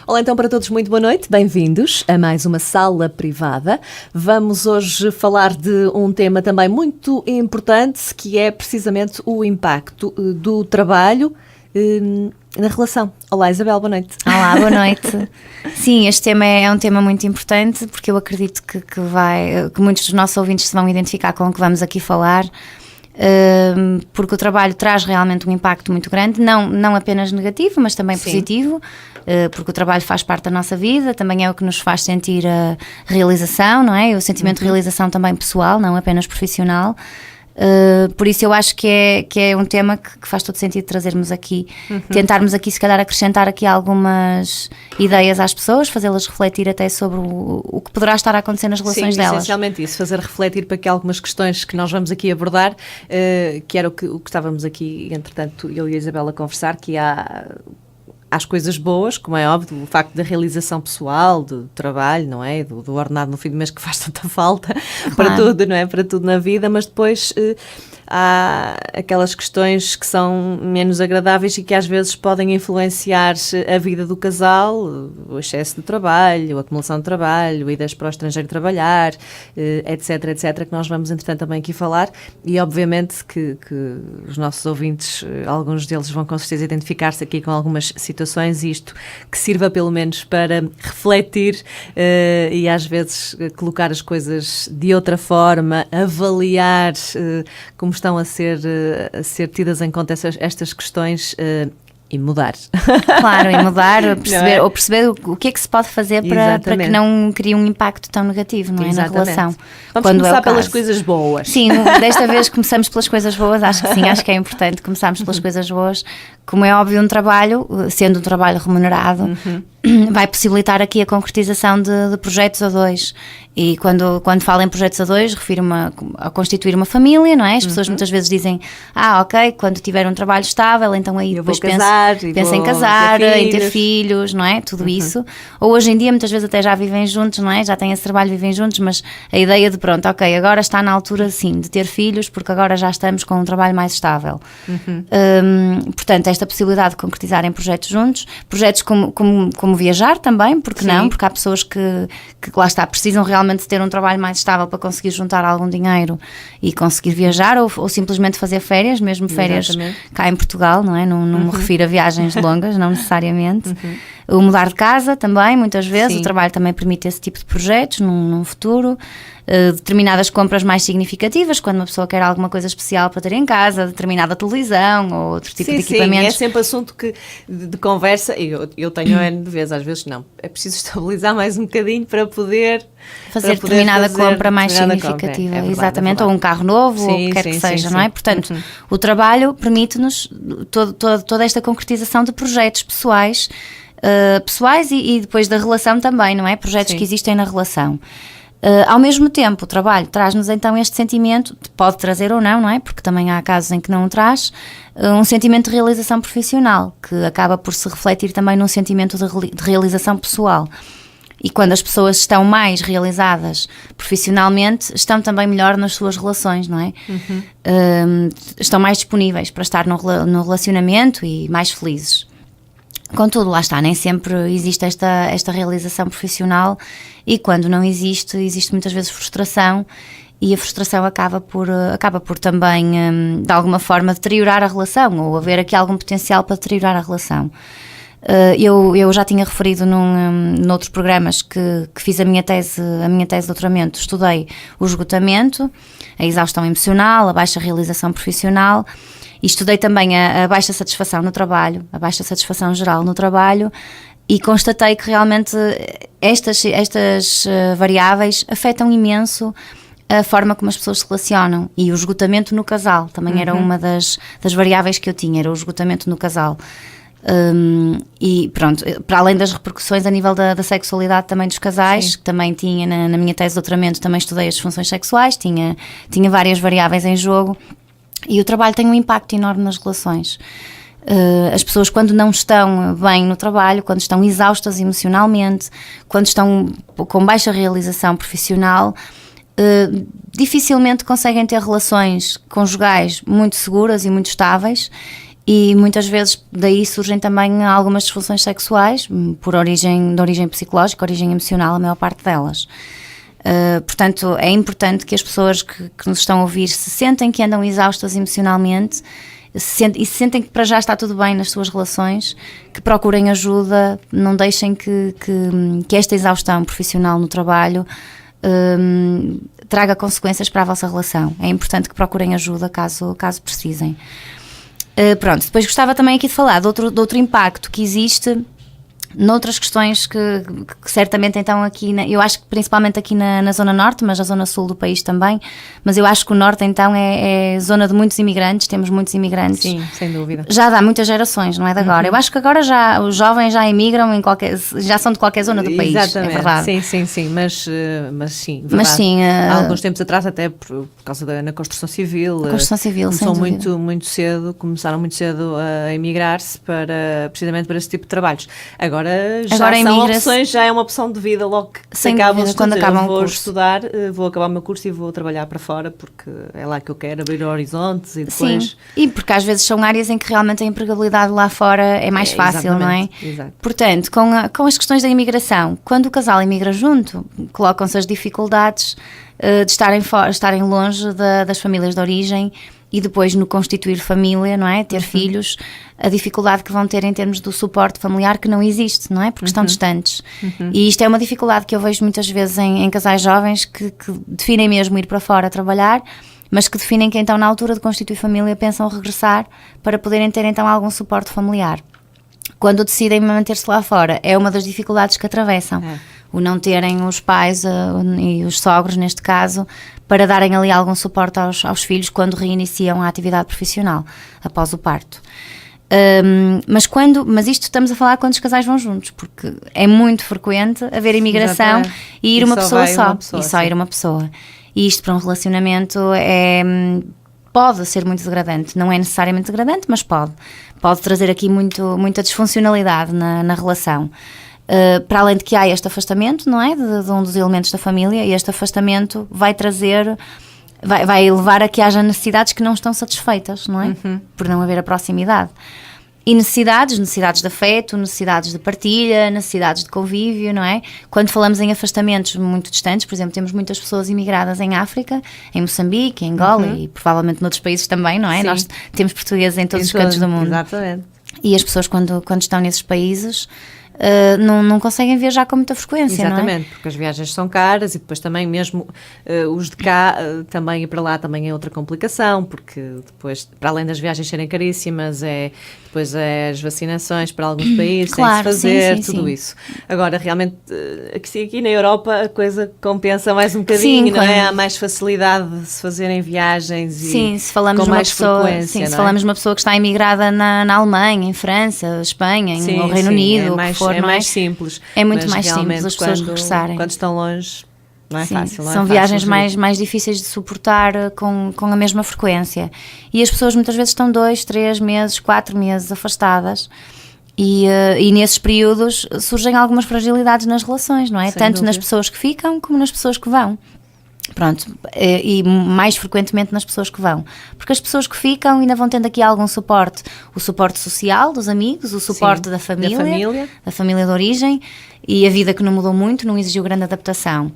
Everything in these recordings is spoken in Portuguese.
Olá, então, para todos, muito boa noite. Bem-vindos a mais uma Sala Privada. Vamos hoje falar de um tema também muito importante, que é precisamente o impacto do trabalho na relação. Olá, Isabel, boa noite. Olá, boa noite. Sim, este tema é um tema muito importante, porque eu acredito que muitos dos nossos ouvintes se vão identificar com o que vamos aqui falar. Porque o trabalho traz realmente um impacto muito grande, não apenas negativo, mas também positivo, porque o trabalho faz parte da nossa vida, também é o que nos faz sentir a realização, não é? O sentimento de realização também pessoal, não apenas profissional. Por isso eu acho que é um tema que faz todo sentido trazermos aqui, tentarmos aqui se calhar acrescentar aqui algumas ideias às pessoas, fazê-las refletir até sobre o que poderá estar a acontecer nas relações delas. Essencialmente isso, fazer refletir para que algumas questões que nós vamos aqui abordar, que era o que estávamos aqui, entretanto, eu e a Isabel a conversar, que há as coisas boas, como é óbvio, o facto da realização pessoal, do trabalho, não é? Do ordenado no fim do mês que faz tanta falta, claro, para tudo, não é? Para tudo na vida, mas depois há aquelas questões que são menos agradáveis e que às vezes podem influenciar a vida do casal, o excesso de trabalho, a acumulação de trabalho, idas para o estrangeiro trabalhar, etc, etc, que nós vamos entretanto também aqui falar, e obviamente que os nossos ouvintes, alguns deles vão com certeza identificar-se aqui com algumas situações, isto que sirva pelo menos para refletir e às vezes colocar as coisas de outra forma, avaliar como estão a ser tidas em conta estas questões e mudar. Claro, e mudar, perceber o que é que se pode fazer para que não crie um impacto tão negativo, não é? Na relação. Vamos começar pelas coisas boas. Sim, desta vez começamos pelas coisas boas, acho que sim, acho que é importante começarmos pelas coisas boas. Como é óbvio, um trabalho, sendo um trabalho remunerado, vai possibilitar aqui a concretização de projetos a dois. E quando falo em projetos a dois, refiro-me a constituir uma família, não é? As pessoas muitas vezes dizem, ok, quando tiver um trabalho estável, então aí depois pensa em casar, em ter filhos, não é? Tudo isso. Ou hoje em dia, muitas vezes até já vivem juntos, não é? Já têm esse trabalho, vivem juntos, mas a ideia de pronto, ok, agora está na altura, sim, de ter filhos, porque agora já estamos com um trabalho mais estável. Portanto, esta possibilidade de concretizar em projetos juntos, projetos como viajar também, porque não? Porque há pessoas que lá está, precisam realmente de ter um trabalho mais estável para conseguir juntar algum dinheiro e conseguir viajar ou simplesmente fazer férias, mesmo férias cá em Portugal, não é? Não me refiro a viagens longas, não necessariamente. O mudar de casa também, muitas vezes, o trabalho também permite esse tipo de projetos num futuro. Determinadas compras mais significativas, quando uma pessoa quer alguma coisa especial para ter em casa, determinada televisão ou outro tipo de equipamentos. Sim, é sempre assunto de conversa, e eu tenho N de vezes, às vezes não, é preciso estabilizar mais um bocadinho para poder fazer determinada compra mais significativa, exatamente, ou um carro novo, ou o que quer que seja, não é? Portanto, o trabalho permite-nos toda esta concretização de projetos pessoais e depois da relação também, não é? Projetos que existem na relação. Ao mesmo tempo, o trabalho traz-nos então este sentimento, pode trazer ou não é? Porque também há casos em que não o traz, um sentimento de realização profissional, que acaba por se refletir também num sentimento de realização pessoal. E quando as pessoas estão mais realizadas profissionalmente, estão também melhor nas suas relações, não é? Estão mais disponíveis para estar no relacionamento e mais felizes. Contudo, lá está, nem sempre existe esta realização profissional, e quando não existe muitas vezes frustração, e a frustração acaba por também, de alguma forma, deteriorar a relação, ou haver aqui algum potencial para deteriorar a relação. Eu já tinha referido noutros programas que fiz a minha tese de doutoramento, estudei o esgotamento, a exaustão emocional, a baixa realização profissional. E estudei também a baixa satisfação no trabalho, a baixa satisfação geral no trabalho, e constatei que realmente estas variáveis afetam imenso a forma como as pessoas se relacionam. E o esgotamento no casal também era uma das variáveis que eu tinha, era o esgotamento no casal. E pronto, para além das repercussões a nível da sexualidade também dos casais, que também tinha na minha tese de doutoramento, também estudei as disfunções sexuais, tinha várias variáveis em jogo. E o trabalho tem um impacto enorme nas relações. As pessoas, quando não estão bem no trabalho, quando estão exaustas emocionalmente, quando estão com baixa realização profissional, dificilmente conseguem ter relações conjugais muito seguras e muito estáveis, E muitas vezes daí surgem também algumas disfunções sexuais, de origem psicológica, origem emocional, a maior parte delas. Portanto, é importante que as pessoas que nos estão a ouvir se sentem que andam exaustas emocionalmente e se sentem que para já está tudo bem nas suas relações, que procurem ajuda, não deixem que esta exaustão profissional no trabalho traga consequências para a vossa relação. É importante que procurem ajuda caso precisem. Pronto, depois gostava também aqui de falar de outro impacto que existe noutras questões que certamente então aqui, eu acho que principalmente aqui na Zona Norte, mas na Zona Sul do país também, mas eu acho que o Norte então é zona de muitos imigrantes, temos muitos imigrantes. Sim, sem dúvida. Já dá muitas gerações, não é de agora. Eu acho que agora os jovens já imigram já são de qualquer zona do país, exatamente. É verdade. Sim, mas sim, verdade. Mas sim, há alguns tempos atrás até por causa na construção civil, começaram muito cedo a emigrar-se precisamente para esse tipo de trabalhos. Agora são opções, já é uma opção de vida logo que se acabam de estudar. Eu vou estudar, vou acabar o meu curso e vou trabalhar para fora porque é lá que eu quero abrir horizontes e depois... Sim, e porque às vezes são áreas em que realmente a empregabilidade lá fora é mais fácil, não é? Exato. Portanto, com as questões da imigração, quando o casal imigra junto, colocam-se as dificuldades de estarem longe das famílias de origem e depois no constituir família, não é? Ter filhos, a dificuldade que vão ter em termos do suporte familiar que não existe, não é? Porque estão distantes. E isto é uma dificuldade que eu vejo muitas vezes em casais jovens que definem mesmo ir para fora trabalhar, mas que definem que então na altura de constituir família pensam regressar para poderem ter então algum suporte familiar. Quando decidem manter-se lá fora, é uma das dificuldades que atravessam. O não terem os pais e os sogros, neste caso, para darem ali algum suporte aos filhos quando reiniciam a atividade profissional, após o parto. Mas isto estamos a falar quando os casais vão juntos, porque é muito frequente haver imigração e ir uma pessoa só. E só ir uma pessoa. E isto para um relacionamento pode ser muito degradante. Não é necessariamente degradante, mas pode trazer aqui muita disfuncionalidade na relação. Para além de que há este afastamento, não é? De um dos elementos da família, e este afastamento vai levar a que haja necessidades que não estão satisfeitas, não é? Por não haver a proximidade. E necessidades de afeto, necessidades de partilha, necessidades de convívio, não é? Quando falamos em afastamentos muito distantes, por exemplo, temos muitas pessoas imigradas em África, em Moçambique, em Angola e provavelmente noutros países também, não é? Sim. Nós temos portugueses em todos os cantos do mundo. Exatamente. E as pessoas quando estão nesses países não conseguem viajar com muita frequência, exatamente, não é? porque as viagens são caras e depois também mesmo os de cá também ir para lá também é outra complicação, porque depois, para além das viagens serem caríssimas, depois as vacinações para alguns países, claro, tem-se fazer, sim. tudo isso. Agora, realmente, aqui na Europa a coisa compensa mais um bocadinho, não é? Há mais facilidade de se fazerem viagens e se falamos com mais frequência. Se falamos de uma pessoa que está imigrada na Alemanha, em França, Espanha, no Reino Unido, é mais simples. É muito mais simples as pessoas regressarem. Quando estão longe, não é fácil. São viagens mais difíceis de suportar com a mesma frequência. E as pessoas muitas vezes estão 2, 3 meses, 4 meses afastadas. E nesses períodos surgem algumas fragilidades nas relações, não é? Sem Tanto dúvida. Nas pessoas que ficam como nas pessoas que vão. Pronto, e mais frequentemente nas pessoas que vão, porque as pessoas que ficam ainda vão tendo aqui algum suporte, o suporte social dos amigos, o suporte da família de origem, e a vida que não mudou muito, não exigiu grande adaptação.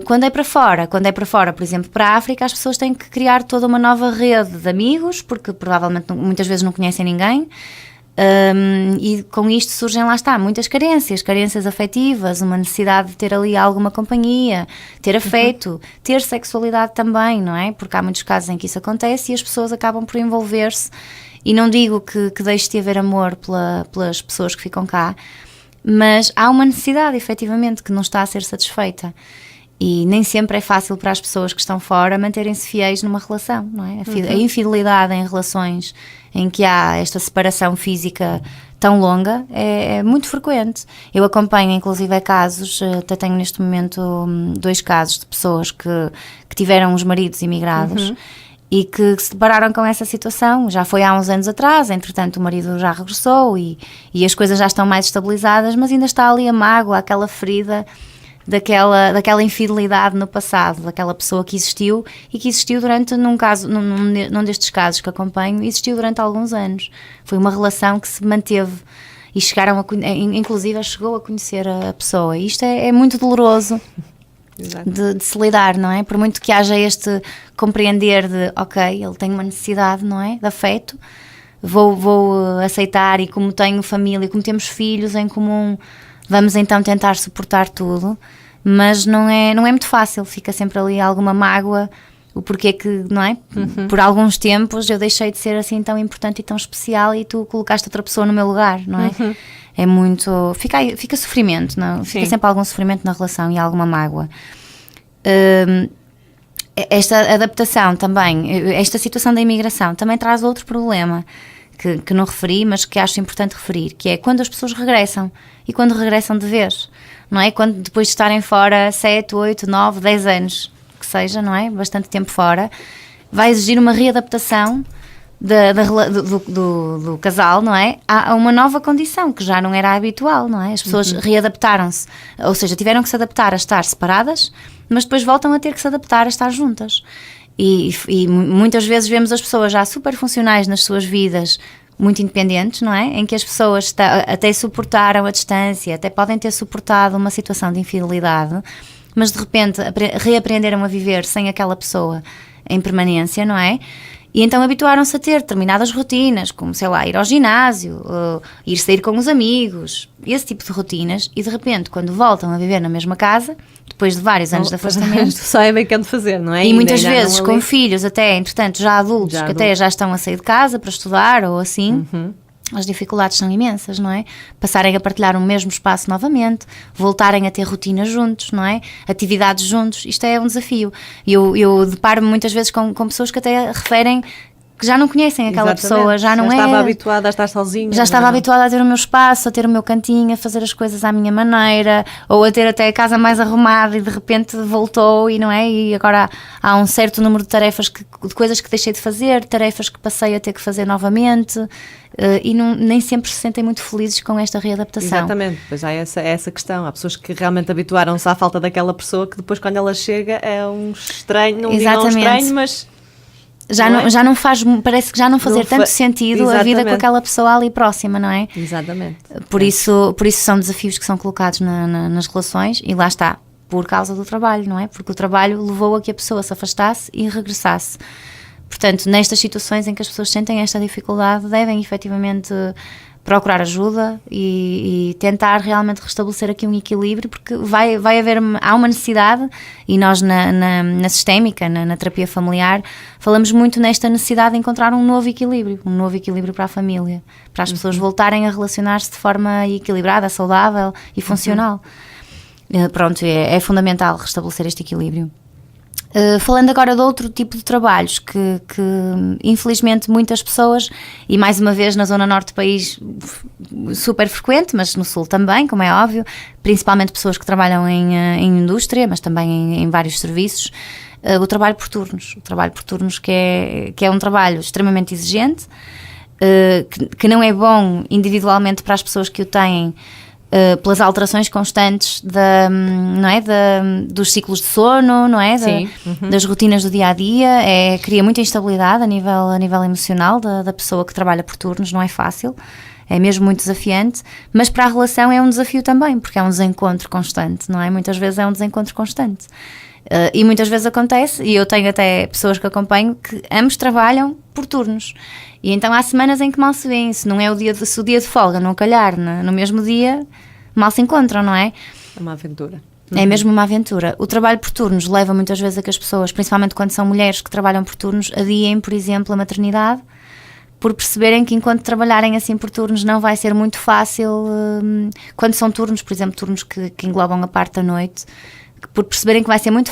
Quando é para fora, por exemplo, para a África, as pessoas têm que criar toda uma nova rede de amigos, porque provavelmente muitas vezes não conhecem ninguém. E com isto surgem, lá está, muitas carências afetivas, uma necessidade de ter ali alguma companhia, ter afeto, ter sexualidade também, não é? Porque há muitos casos em que isso acontece e as pessoas acabam por envolver-se, e não digo que deixe de haver amor pelas pessoas que ficam cá, mas há uma necessidade efetivamente que não está a ser satisfeita. E nem sempre é fácil para as pessoas que estão fora manterem-se fiéis numa relação, não é? A infidelidade em relações em que há esta separação física tão longa é muito frequente. Eu acompanho inclusive casos, até tenho neste momento 2 casos de pessoas que tiveram os maridos imigrados e que se depararam com essa situação. Já foi há uns anos atrás, entretanto o marido já regressou e as coisas já estão mais estabilizadas, mas ainda está ali a mágoa, aquela ferida daquela infidelidade no passado, daquela pessoa que existiu e que existiu durante, num destes casos que acompanho, existiu durante alguns anos. Foi uma relação que se manteve e inclusive chegou a conhecer a pessoa. E isto é muito doloroso de se lidar, não é? Por muito que haja este compreender de, ok, ele tem uma necessidade, não é? De afeto, vou aceitar, e como tenho família, como temos filhos em comum, vamos então tentar suportar tudo, mas não é muito fácil, fica sempre ali alguma mágoa, o porquê que, não é? Por alguns tempos eu deixei de ser assim tão importante e tão especial e tu colocaste outra pessoa no meu lugar, não é? É muito... Fica sofrimento, não? Fica sempre algum sofrimento na relação e alguma mágoa. Esta adaptação também, esta situação da imigração também traz outro problema que não referi, mas que acho importante referir, que é quando as pessoas regressam e quando regressam de vez, não é? Quando depois de estarem fora 7, 8, 9, 10 anos, que seja, não é? Bastante tempo fora, vai exigir uma readaptação do casal, não é? Há uma nova condição que já não era habitual, não é? As pessoas readaptaram-se, ou seja, tiveram que se adaptar a estar separadas, mas depois voltam a ter que se adaptar a estar juntas. E muitas vezes vemos as pessoas já super funcionais nas suas vidas, muito independentes, não é? Em que as pessoas até suportaram a distância, até podem ter suportado uma situação de infidelidade, mas de repente reaprenderam a viver sem aquela pessoa em permanência, não é? E então habituaram-se a ter determinadas rotinas, como, sei lá, ir ao ginásio, ir sair com os amigos, esse tipo de rotinas, e de repente, quando voltam a viver na mesma casa, depois de vários anos de afastamento... Sabem o que é de fazer, não é? E muitas vezes com filhos até, entretanto, já adultos, que até já estão a sair de casa para estudar ou assim... As dificuldades são imensas, não é? Passarem a partilhar o mesmo espaço novamente, voltarem a ter rotinas juntos, não é? Atividades juntos, isto é um desafio. Eu deparo-me muitas vezes com pessoas que até referem que já não conhecem aquela pessoa, já estava habituada a estar sozinha. Já estava habituada a ter o meu espaço, a ter o meu cantinho, a fazer as coisas à minha maneira, ou a ter até a casa mais arrumada e de repente voltou e não é? E agora há um certo número de tarefas, de coisas que deixei de fazer, tarefas que passei a ter que fazer novamente, e nem sempre se sentem muito felizes com esta readaptação. Exatamente, pois há essa questão. Há pessoas que realmente habituaram-se à falta daquela pessoa que depois quando ela chega é um estranho, não digo um estranho, mas... Já não faz, parece que já não fazer tanto sentido a vida com aquela pessoa ali próxima, não é? Exatamente. Por isso são desafios que são colocados nas relações e lá está, por causa do trabalho, não é? Porque o trabalho levou a que a pessoa se afastasse e regressasse. Portanto, nestas situações em que as pessoas sentem esta dificuldade, devem efetivamente procurar ajuda e tentar realmente restabelecer aqui um equilíbrio, porque há uma necessidade, e nós na sistémica, na terapia familiar, falamos muito nesta necessidade de encontrar um novo equilíbrio para a família, para as pessoas voltarem a relacionar-se de forma equilibrada, saudável e funcional. Pronto, é fundamental restabelecer este equilíbrio. Falando agora de outro tipo de trabalhos que infelizmente muitas pessoas, e mais uma vez na zona norte do país super frequente, mas no sul também, como é óbvio, principalmente pessoas que trabalham em indústria, mas também em vários serviços, o trabalho por turnos. O trabalho por turnos que é um trabalho extremamente exigente, que não é bom individualmente para as pessoas que o têm, pelas alterações constantes dos ciclos de sono, não é? Das rotinas do dia-a-dia, cria muita instabilidade a nível emocional da pessoa que trabalha por turnos, não é fácil, é mesmo muito desafiante, mas para a relação é um desafio também, porque é um desencontro constante, não é? Muitas vezes é um desencontro constante. E muitas vezes acontece, e eu tenho até pessoas que acompanho que ambos trabalham por turnos, e então há semanas em que mal se vêem, se o dia de folga não calhar no mesmo dia, mal se encontram, não é? É uma aventura. É mesmo uma aventura. O trabalho por turnos leva muitas vezes a que as pessoas, principalmente quando são mulheres que trabalham por turnos, adiem, por exemplo, a maternidade, por perceberem que enquanto trabalharem assim por turnos não vai ser muito fácil, quando são turnos, por exemplo, turnos que englobam a parte da noite, por perceberem que vai ser muito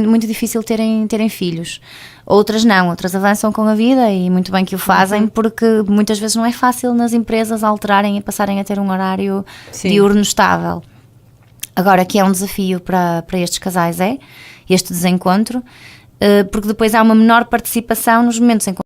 muito difícil terem filhos. Outras não, outras avançam com a vida e muito bem que o fazem, porque muitas vezes não é fácil nas empresas alterarem e passarem a ter um horário diurno estável. Agora, que é um desafio para estes casais este desencontro, porque depois há uma menor participação nos momentos em que